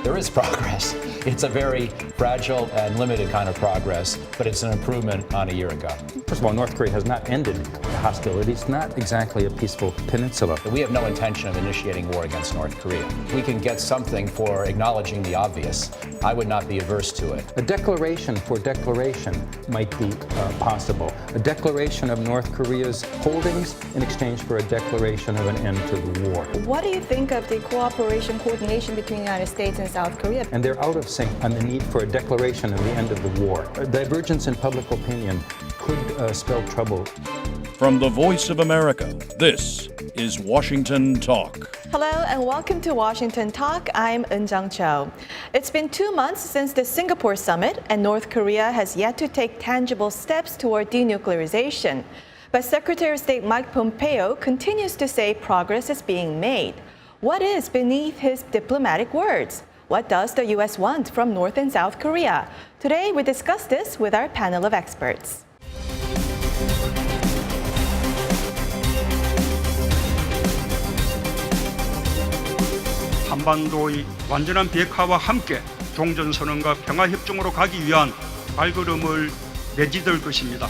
There is progress. It's a very fragile and limited kind of progress, but it's an improvement on a year ago. First of all, North Korea has not ended the hostilities. It's not exactly a peaceful peninsula. We have no intention of initiating war against North Korea. We can get something for acknowledging the obvious. I would not be averse to it. A declaration for declaration might be possible. A declaration of North Korea's holdings in exchange for a declaration of an end to the war. What do you think of the cooperation, coordination between the United States and South Korea? And they're out of sync on the need for a declaration of the end of the war. A divergence in public opinion could spell trouble. From the Voice of America, this is Washington Talk. Hello and welcome to Washington Talk. I'm Eun-jung Cho. It's been 2 months since the Singapore summit, and North Korea has yet to take tangible steps toward denuclearization. But Secretary of State Mike Pompeo continues to say progress is being made. What is beneath his diplomatic words? What does the U.S. want from North and South Korea? Today, we discuss this with our panel of experts. 한반도의 완전한 비핵화와 함께 종전선언과 평화협정으로 가기 위한 발걸음을 내디딜 것입니다.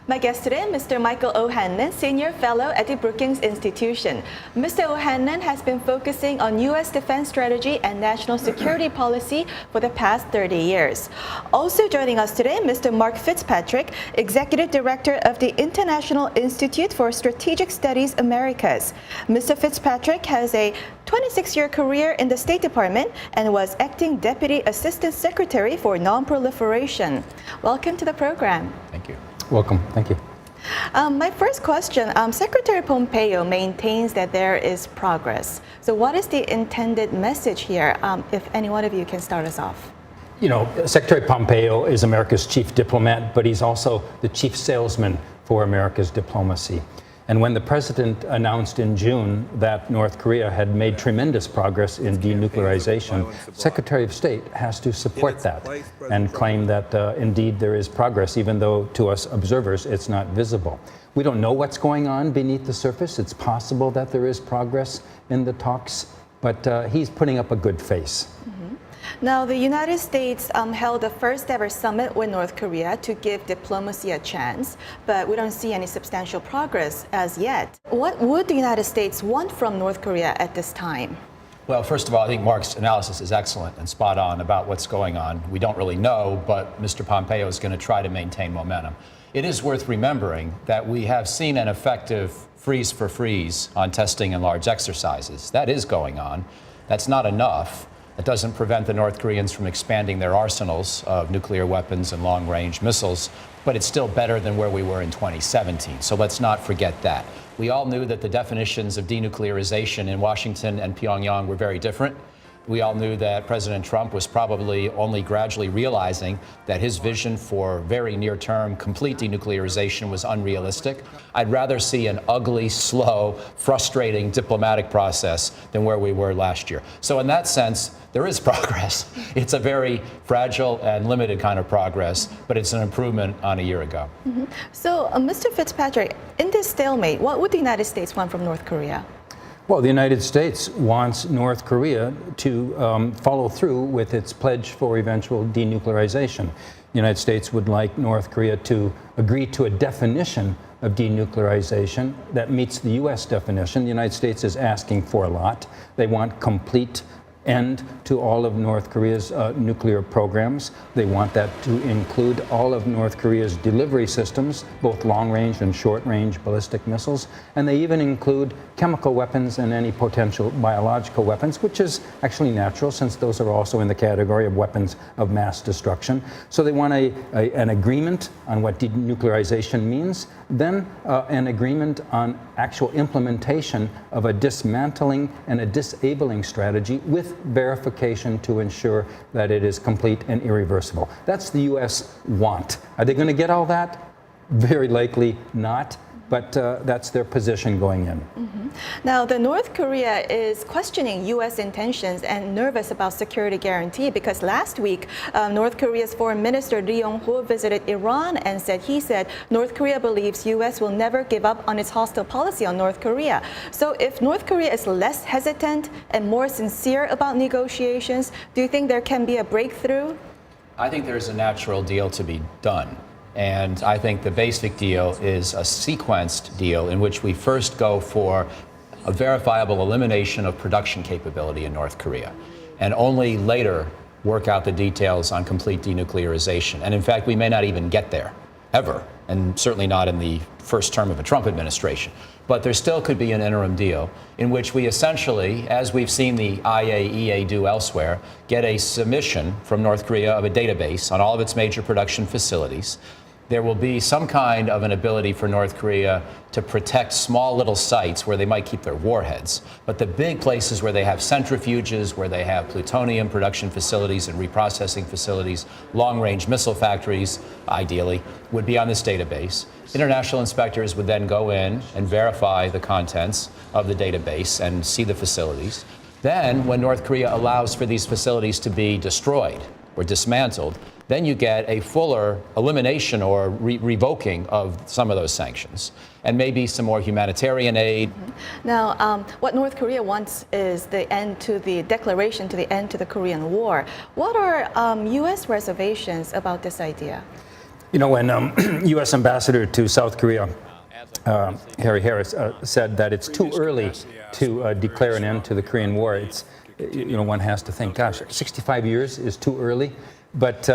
My guest today, Mr. Michael O'Hanlon, Senior Fellow at the Brookings Institution. Mr. O'Hanlon has been focusing on U.S. defense strategy and national security policy for the past 30 years. Also joining us today, Mr. Mark Fitzpatrick, Executive Director of the International Institute for Strategic Studies Americas. Mr. Fitzpatrick has a 26-year career in the State Department and was Acting Deputy Assistant Secretary for Non-Proliferation. Welcome to the program. Thank you. Welcome. Thank you. My first question, Secretary Pompeo maintains that there is progress. So what is the intended message here, if any one of you can start us off? You know, Secretary Pompeo is America's chief diplomat, but he's also the chief salesman for America's diplomacy. And when the president announced in June that North Korea had made tremendous progress in denuclearization, Secretary of State has to support that and claim that indeed there is progress, even though to us observers it's not visible. We don't know what's going on beneath the surface. It's possible that there is progress in the talks, but he's putting up a good face. Now, the United States held the first ever summit with North Korea to give diplomacy a chance, but we don't see any substantial progress as yet. What would the United States want from North Korea at this time? Well, first of all, I think Mark's analysis is excellent and spot on about what's going on. We don't really know, but Mr. Pompeo is going to try to maintain momentum. It is worth remembering that we have seen an effective freeze for freeze on testing and large exercises. That is going on. That's not enough. That doesn't prevent the North Koreans from expanding their arsenals of nuclear weapons and long-range missiles, but it's still better than where we were in 2017. So let's not forget that. We all knew that the definitions of denuclearization in Washington and Pyongyang were very different. We all knew that President Trump was probably only gradually realizing that his vision for very near-term complete denuclearization was unrealistic. I'd rather see an ugly, slow, frustrating diplomatic process than where we were last year. So in that sense, there is progress. It's a very fragile and limited kind of progress, but it's an improvement on a year ago. So, Mr. Fitzpatrick, in this stalemate, what would the United States want from North Korea? Well, the United States wants North Korea to follow through with its pledge for eventual denuclearization. The United States would like North Korea to agree to a definition of denuclearization that meets the U.S. definition. The United States is asking for a lot. They want complete end to all of North Korea's nuclear programs. They want that to include all of North Korea's delivery systems, both long-range and short-range ballistic missiles, and they even include chemical weapons and any potential biological weapons, which is actually natural since those are also in the category of weapons of mass destruction. So they want an agreement on what denuclearization means, then an agreement on actual implementation of a dismantling and a disabling strategy with verification to ensure that it is complete and irreversible. That's the U.S. want. Are they going to get all that? Very likely not, but that's their position going in. Now, the North Korea is questioning U.S. intentions and nervous about security guarantee because last week, North Korea's Foreign Minister Ri Yong-ho visited Iran and he said North Korea believes U.S. will never give up on its hostile policy on North Korea. So if North Korea is less hesitant and more sincere about negotiations, do you think there can be a breakthrough? I think there's a natural deal to be done. And I think the basic deal is a sequenced deal in which we first go for a verifiable elimination of production capability in North Korea, and only later work out the details on complete denuclearization. And in fact, we may not even get there, ever, and certainly not in the first term of a Trump administration. But there still could be an interim deal in which we essentially, as we've seen the IAEA do elsewhere, get a submission from North Korea of a database on all of its major production facilities. There will be some kind of an ability for North Korea to protect small little sites where they might keep their warheads. But the big places where they have centrifuges, where they have plutonium production facilities and reprocessing facilities, long-range missile factories, ideally, would be on this database. International inspectors would then go in and verify the contents of the database and see the facilities. Then, when North Korea allows for these facilities to be destroyed or dismantled, then you get a fuller elimination or revoking of some of those sanctions, and maybe some more humanitarian aid. Now, what North Korea wants is the end to the declaration to the end to the Korean War. What are U.S. reservations about this idea? You know, when U.S. Ambassador to South Korea, Harry Harris, said that it's too early to declare an end to the Korean War, it's, you know, one has to think, gosh, 65 years is too early. But,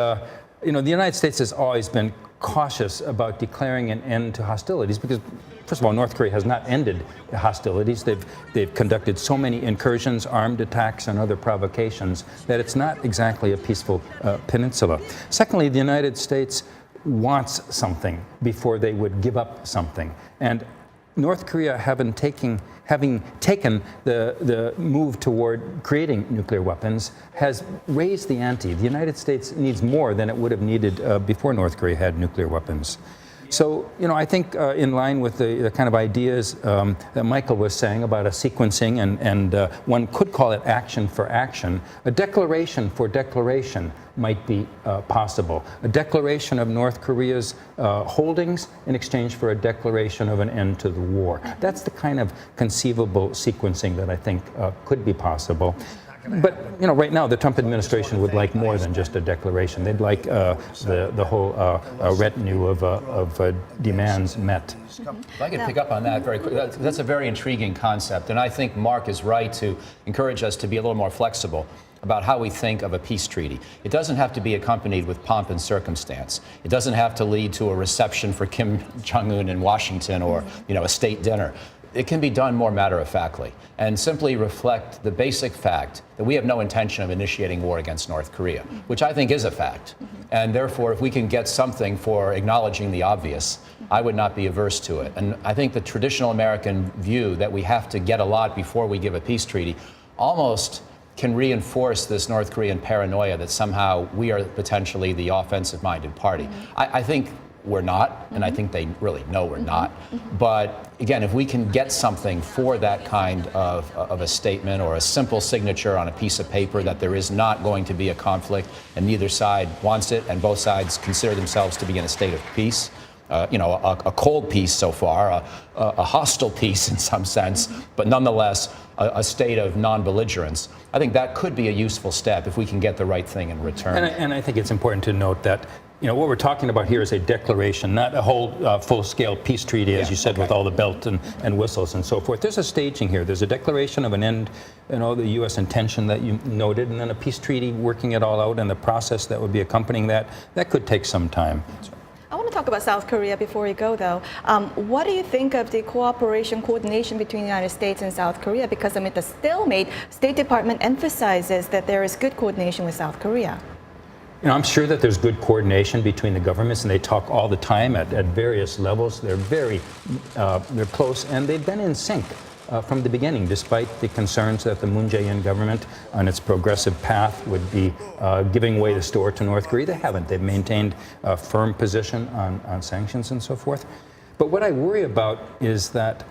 you know, the United States has always been cautious about declaring an end to hostilities because, first of all, North Korea has not ended hostilities. They've conducted so many incursions, armed attacks, and other provocations that it's not exactly a peaceful peninsula. Secondly, the United States wants something before they would give up something. And North Korea having taken the move toward creating nuclear weapons has raised the ante. The United States needs more than it would have needed before North Korea had nuclear weapons. So, you know, I think in line with the kind of ideas that Michael was saying about a sequencing, and one could call it action for action, a declaration for declaration might be possible. A declaration of North Korea's holdings in exchange for a declaration of an end to the war. That's the kind of conceivable sequencing that I think could be possible. But, you know, right now the Trump administration would like more than just a declaration. They'd like the whole retinue of demands met. If I could pick up on that very quickly, that's a very intriguing concept. And I think Mark is right to encourage us to be a little more flexible about how we think of a peace treaty. It doesn't have to be accompanied with pomp and circumstance. It doesn't have to lead to a reception for Kim Jong-un in Washington or, you know, a state dinner. It can be done more matter-of-factly and simply reflect the basic fact that we have no intention of initiating war against North Korea, which I think is a fact. And therefore, if we can get something for acknowledging the obvious, I would not be averse to it. And I think the traditional American view that we have to get a lot before we give a peace treaty almost can reinforce this North Korean paranoia that somehow we are potentially the offensive-minded party. I think we're not, and I think they really know we're not. But again, if we can get something for that kind of a statement or a simple signature on a piece of paper that there is not going to be a conflict and neither side wants it and both sides consider themselves to be in a state of peace, you know, a cold peace so far, a hostile peace in some sense, but nonetheless a state of non-belligerence. I think that could be a useful step if we can get the right thing in return. And I think it's important to note that, you know, what we're talking about here is a declaration, not a whole full-scale peace treaty, as you said, with all the belt and whistles and so forth. There's a staging here. There's a declaration of an end, you know, the U.S. intention that you noted, and then a peace treaty working it all out, and the process that would be accompanying that. That could take some time. I want to talk about South Korea before we go, though. What do you think of the coordination between the United States and South Korea? Because amid the stalemate, State Department emphasizes that there is good coordination with South Korea. You know, I'm sure that there's good coordination between the governments, and they talk all the time at various levels. They're very, they're close, and they've been in sync from the beginning, despite the concerns that the Moon Jae-in government on its progressive path would be giving away the store to North Korea. They haven't. They've maintained a firm position on sanctions and so forth. But what I worry about is that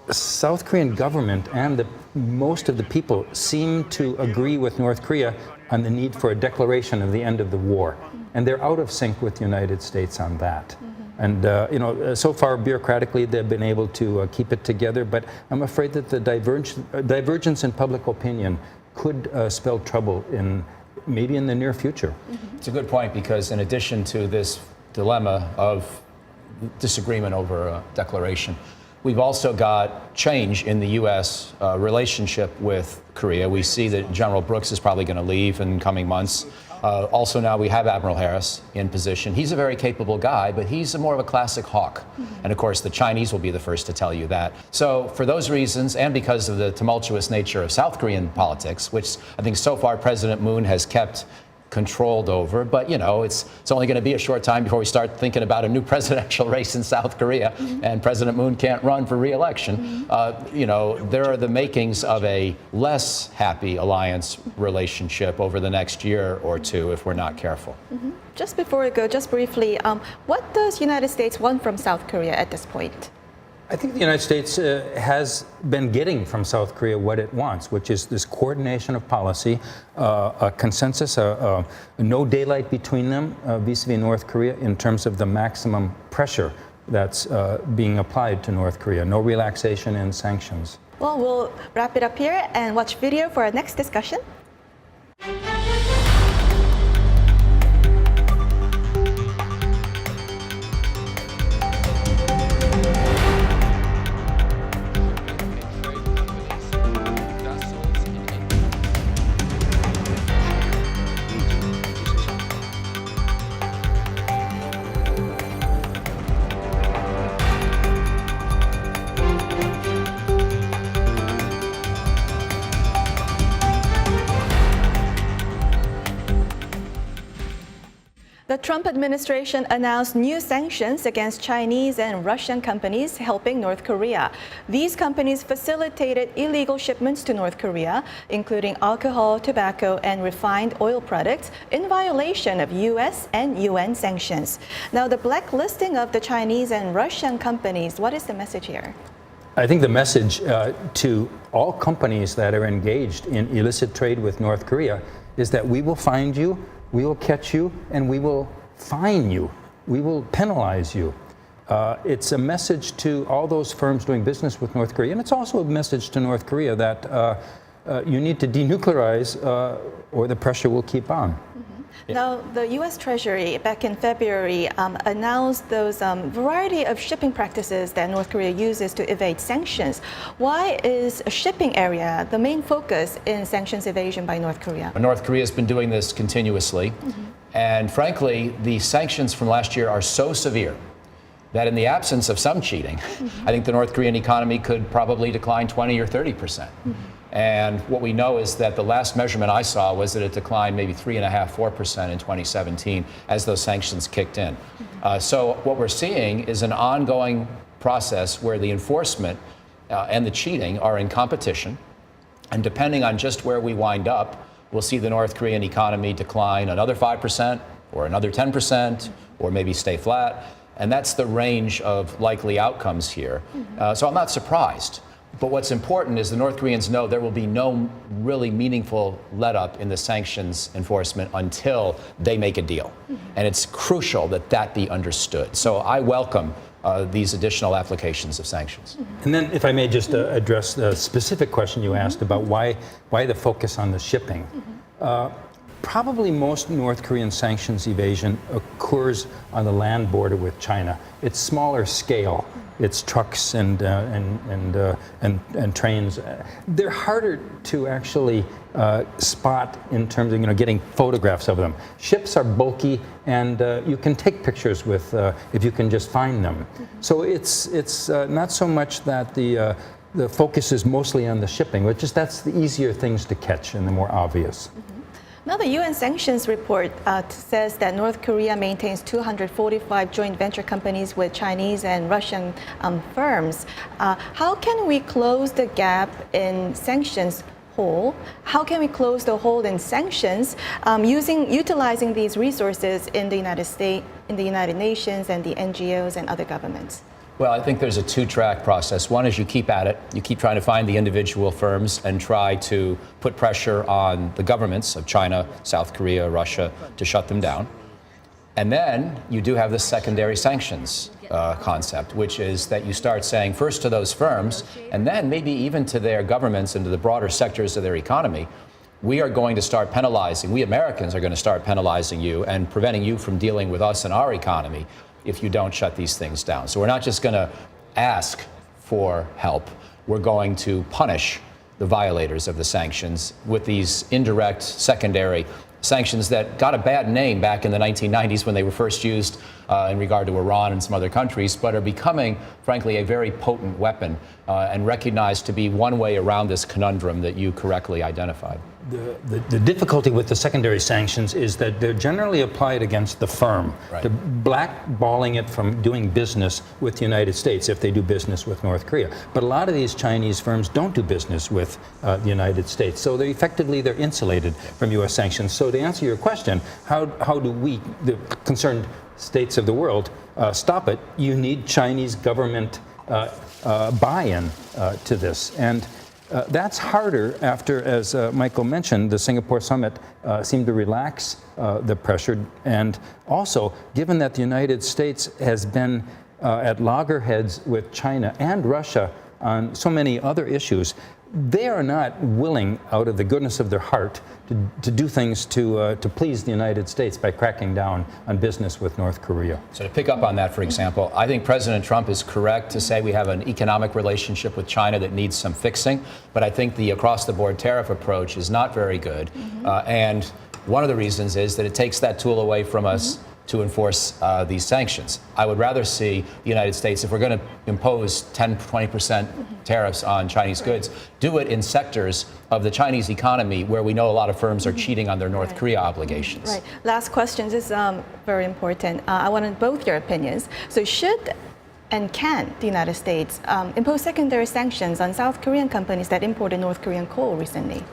the South Korean government and most of the people seem to agree with North Korea on the need for a declaration of the end of the war. And they're out of sync with the United States on that. And so far, bureaucratically, they've been able to keep it together. But I'm afraid that the divergence in public opinion could spell trouble maybe in the near future. It's a good point, because in addition to this dilemma of disagreement over a declaration, we've also got change in the U.S. Relationship with Korea. We see that General Brooks is probably going to leave in coming months. Also now we have Admiral Harris in position. He's a very capable guy, but he's more of a classic hawk. And of course, the Chinese will be the first to tell you that. So for those reasons, and because of the tumultuous nature of South Korean politics, which I think so far President Moon has kept controlled over, but it's only going to be a short time before we start thinking about a new presidential race in South Korea, and President Moon can't run for re-election. There are the makings of a less happy alliance relationship over the next year or two if we're not careful. Just before we go, just briefly, what does the United States want from South Korea at this point? I think the United States has been getting from South Korea what it wants, which is this coordination of policy, a consensus, no daylight between them vis-a-vis North Korea in terms of the maximum pressure that's being applied to North Korea, no relaxation in sanctions. Well, we'll wrap it up here and watch video for our next discussion. The Trump administration announced new sanctions against Chinese and Russian companies helping North Korea. These companies facilitated illegal shipments to North Korea, including alcohol, tobacco, and refined oil products, in violation of U.S. and UN sanctions. Now, the blacklisting of the Chinese and Russian companies, what is the message here? I think the message to all companies that are engaged in illicit trade with North Korea is that we will find you, we will catch you, and we will fine you. We will penalize you. It's a message to all those firms doing business with North Korea, and it's also a message to North Korea that you need to denuclearize or the pressure will keep on. Now, the U.S. Treasury back in February announced those variety of shipping practices that North Korea uses to evade sanctions. Why is a shipping area the main focus in sanctions evasion by North Korea? North Korea has been doing this continuously. And frankly, the sanctions from last year are so severe that in the absence of some cheating, I think the North Korean economy could probably decline 20 or 30%. And what we know is that the last measurement I saw was that it declined maybe 3.5%, 4% in 2017 as those sanctions kicked in. So what we're seeing is an ongoing process where the enforcement and the cheating are in competition. And depending on just where we wind up, we'll see the North Korean economy decline another 5% or another 10% or maybe stay flat. And that's the range of likely outcomes here. So I'm not surprised. But what's important is the North Koreans know there will be no really meaningful let-up in the sanctions enforcement until they make a deal. And it's crucial that that be understood. So I welcome these additional applications of sanctions. And then, if I may just address the specific question you asked about why the focus on the shipping. Probably most North Korean sanctions evasion occurs on the land border with China. It's smaller scale. It's trucks and trains. They're harder to actually spot in terms of getting photographs of them. Ships are bulky, and you can take pictures with if you can just find them. So it's not so much that the focus is mostly on the shipping, which is that's the easier things to catch and the more obvious. Now, the UN sanctions report says that North Korea maintains 245 joint venture companies with Chinese and Russian firms. How can we close the gap in sanctions hole? How can we close the hole in sanctions utilizing these resources in the United States, in the United Nations, and the NGOs and other governments? Well, I think there's a two-track process. One is you keep at it. You keep trying to find the individual firms and try to put pressure on the governments of China, South Korea, Russia to shut them down. And then you do have the secondary sanctions concept, which is that you start saying first to those firms and then maybe even to their governments and to the broader sectors of their economy, we are going to start penalizing, we Americans are going to start penalizing you and preventing you from dealing with us and our economy if you don't shut these things down. So we're not just going to ask for help, we're going to punish the violators of the sanctions with these indirect secondary sanctions that got a bad name back in the 1990s when they were first used in regard to Iran and some other countries, but are becoming, frankly, a very potent weapon and recognized to be one way around this conundrum that you correctly identified. The difficulty with the secondary sanctions is that they're generally applied against the firm, Right. to blackballing it from doing business with the United States if they do business with North Korea. But a lot of these Chinese firms don't do business with the United States, so they're insulated from U.S. sanctions. So to answer your question, how do we, the concerned states of the world, stop it? You need Chinese government buy-in to this. And that's harder after, as Michael mentioned, the Singapore summit seemed to relax the pressure. And also, given that the United States has been at loggerheads with China and Russia on so many other issues, they are not willing, out of the goodness of their heart, to do things to please the United States by cracking down on business with North Korea. So to pick up on that, for example, I think President Trump is correct to say we have an economic relationship with China that needs some fixing, but I think the across-the-board tariff approach is not very good. And one of the reasons is that it takes that tool away from us to enforce these sanctions. I would rather see the United States, if we're going to impose 10, 20% tariffs on Chinese goods, do it in sectors of the Chinese economy where we know a lot of firms are cheating on their North Korea obligations. Right. Last question. This is very important. I wanted both your opinions. So should and can the United States impose secondary sanctions on South Korean companies that imported North Korean coal recently?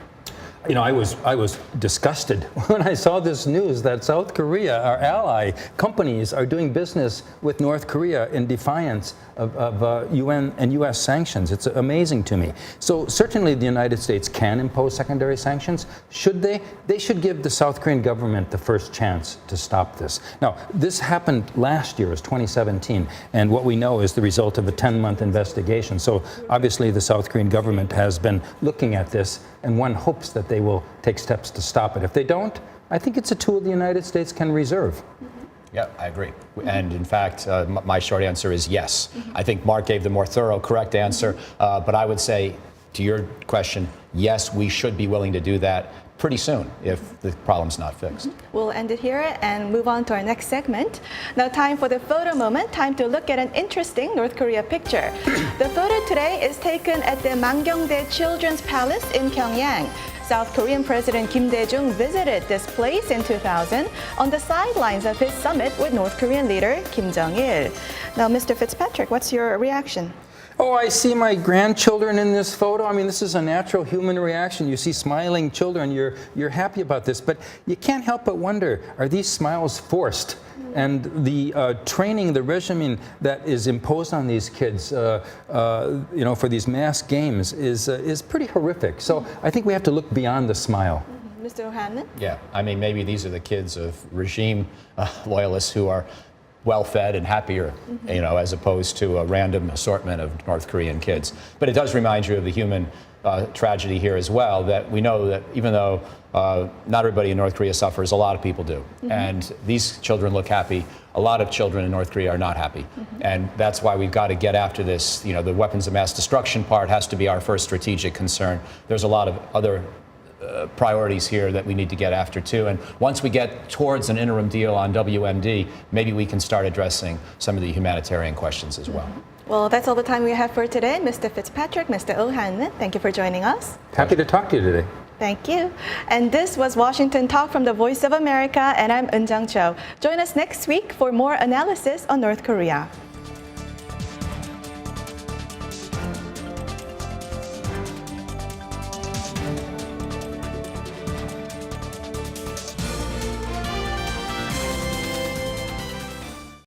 You know, I was disgusted when I saw this news that South Korea, our ally companies, are doing business with North Korea in defiance of UN and U.S. sanctions. It's amazing to me. So certainly the United States can impose secondary sanctions. Should they? They should give the South Korean government the first chance to stop this. Now, this happened last year, it was 2017, and what we know is the result of a 10-month investigation. So obviously the South Korean government has been looking at this, and one hopes that they will take steps to stop it. If they don't, I think it's a tool the United States can reserve. Yeah, I agree. And in fact, my short answer is yes. I think Mark gave the more thorough, correct answer. But I would say, to your question, yes, we should be willing to do that pretty soon if the problem's not fixed. We'll end it here and move on to our next segment. Now, time for the photo moment. Time to look at an interesting North Korea picture. The photo today is taken at the Mangyongdae Children's Palace in Pyongyang. South Korean President Kim Dae-jung visited this place in 2000 on the sidelines of his summit with North Korean leader Kim Jong-il. Now, Mr. Fitzpatrick, what's your reaction? Oh, I see my grandchildren in this photo. I mean, this is a natural human reaction. You see smiling children, you're happy about this, but you can't help but wonder, are these smiles forced? And the training, the regimen that is imposed on these kids, for these mass games is pretty horrific. So I think we have to look beyond the smile. Mr. O'Hanlon? Yeah, I mean, maybe these are the kids of regime loyalists who are well-fed and happier, as opposed to a random assortment of North Korean kids. But it does remind you of the human tragedy here as well, that we know that even though not everybody in North Korea suffers, a lot of people do. And these children look happy. A lot of children in North Korea are not happy. And that's why we've got to get after this. The weapons of mass destruction part has to be our first strategic concern. There's a lot of other priorities here that we need to get after too. And once we get towards an interim deal on WMD, maybe we can start addressing some of the humanitarian questions as well. Well, that's all the time we have for today. Mr. Fitzpatrick, Mr. O'Hanlon, thank you for joining us. Happy to talk to you today. Thank you. And this was Washington Talk from the Voice of America, and I'm Eun Jang Cho. Join us next week for more analysis on North Korea.